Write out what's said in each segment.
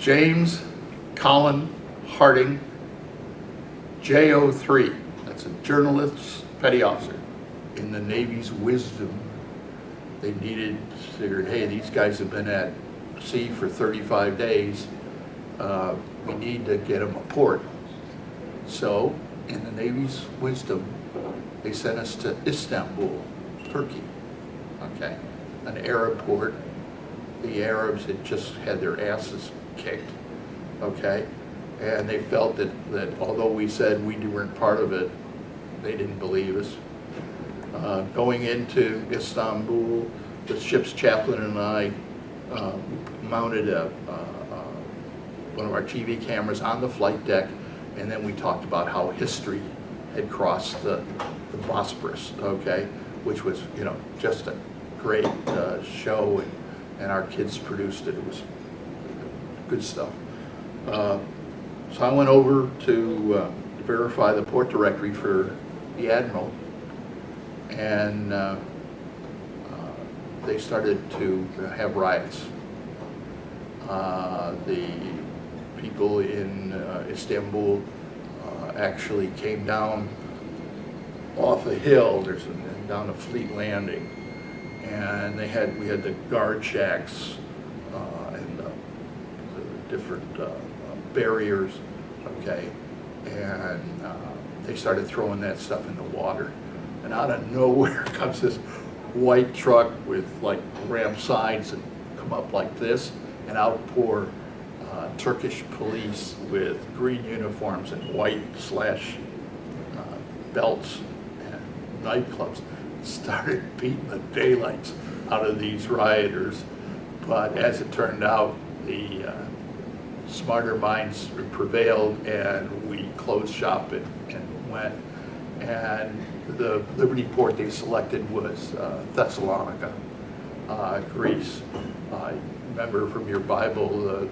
James Colin Harding, JO3. That's a journalist, petty officer. In the Navy's wisdom, they figured, hey, these guys have been at sea for 35 days. We need to get them a port. So, in the Navy's wisdom, they sent us to Istanbul, Turkey, okay, an Arab port. The Arabs had just had their asses kicked, okay, and they felt that although we said we weren't part of it, they didn't believe us. Going into Istanbul, the ship's chaplain and I mounted one of our TV cameras on the flight deck, and then we talked about how history had crossed the Bosporus, okay, which was, you know, just a great show, and our kids produced it. It was good stuff. So I went over to verify the port directory for the Admiral, and they started to have riots. The people in Istanbul actually came down off a hill. Down a Fleet Landing, and we had the guard shacks and the different barriers, okay, and they started throwing that stuff in the water, and out of nowhere comes this white truck with like ramp sides and come up like this, and out pour Turkish police with green uniforms and white belts and nightclubs. Started beating the daylights out of these rioters, but as it turned out, the smarter minds prevailed, and we closed shop and went. And the Liberty port they selected was Thessalonica, Greece. I remember from your Bible,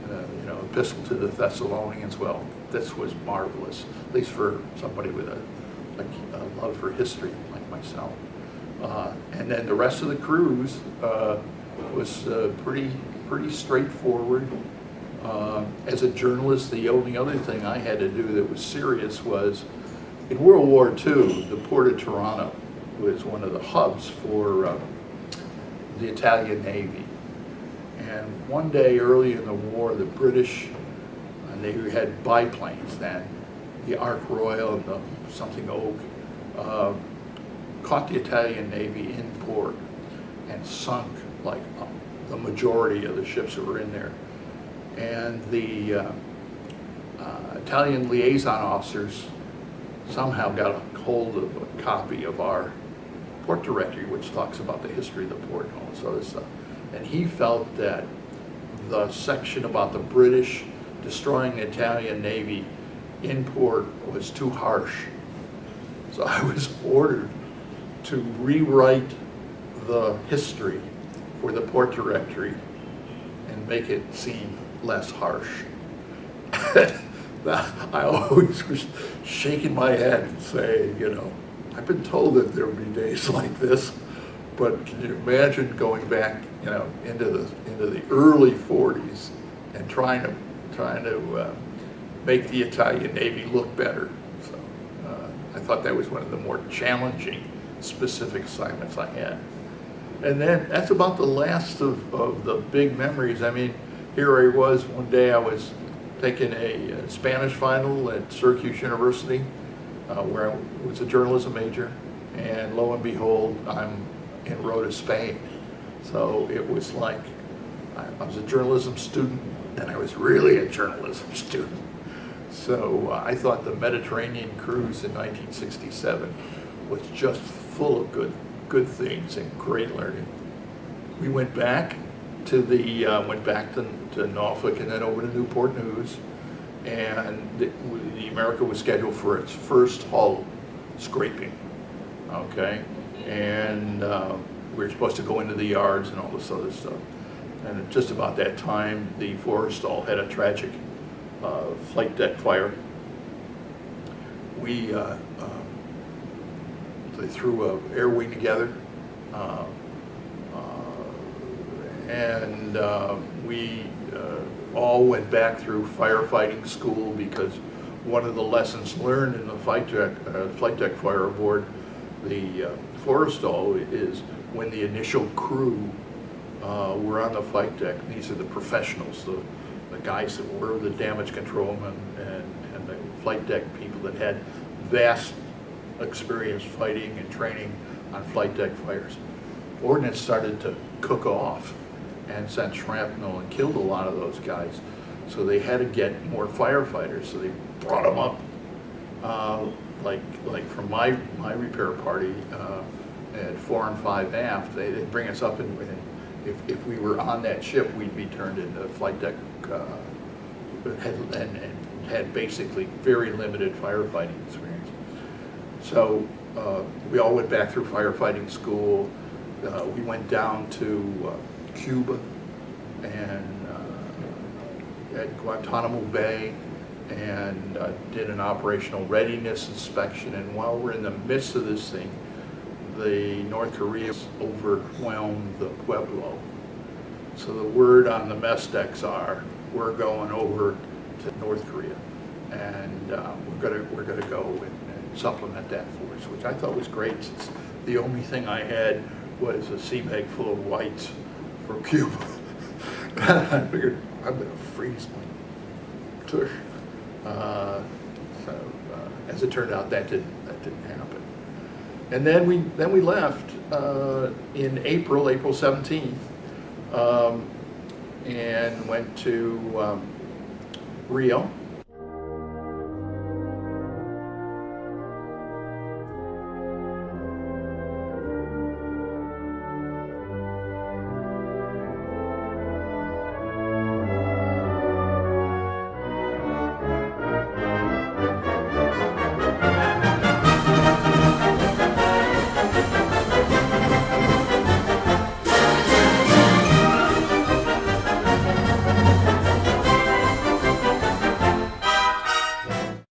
you know, Epistle to the Thessalonians. Well, this was marvelous, at least for somebody with a love for history like myself. And then the rest of the cruise was pretty straightforward. As a journalist, the only other thing I had to do that was serious was, in World War II, the port of Toronto was one of the hubs for the Italian Navy. And one day early in the war, the British, and they had biplanes then, the Ark Royal and the something Oak, caught the Italian Navy in port and sunk like the majority of the ships that were in there. And the Italian liaison officers somehow got a hold of a copy of our port directory, which talks about the history of the port and all this other stuff. And he felt that the section about the British destroying the Italian Navy in port was too harsh. So I was ordered to rewrite the history for the port directory and make it seem less harsh. I always was shaking my head and saying, you know, I've been told that there would be days like this, but can you imagine going back, you know, into the early 40s and trying to make the Italian Navy look better? So I thought that was one of the more challenging specific assignments I had. And then that's about the last of the big memories. I mean, here I was one day, I was taking a Spanish final at Syracuse University, where I was a journalism major, and lo and behold, I'm en route to Spain. So it was like I was a journalism student, and I was really a journalism student. So I thought the Mediterranean cruise in 1967 was just full of good things and great learning. We went back to Norfolk and then over to Newport News, and the America was scheduled for its first hull scraping, okay? And we were supposed to go into the yards and all this other stuff. And at just about that time, the Forrestal had a tragic flight deck fire. They threw an air wing together, and we all went back through firefighting school, because one of the lessons learned in the flight deck fire aboard the Forrestal is when the initial crew were on the flight deck. These are the professionals, the guys that were the damage controlmen and the flight deck people that had vast experience fighting and training on flight deck fires. Ordnance started to cook off and sent shrapnel and killed a lot of those guys. So they had to get more firefighters. So they brought them up, like from my repair party at 4 and 5 aft. They'd bring us up, and if we were on that ship, we'd be turned into flight deck and had basically very limited firefighting experience. So we all went back through firefighting school. We went down to Cuba and at Guantanamo Bay and did an operational readiness inspection. And while we're in the midst of this thing, the North Koreans overwhelmed the Pueblo. So the word on the mess decks are, we're going over to North Korea, and we're gonna go and supplement that force, which I thought was great, since the only thing I had was a sea bag full of whites from Cuba. I figured I'm gonna freeze my tush. As it turned out, that didn't happen. And then we left in April 17th, and went to Rio.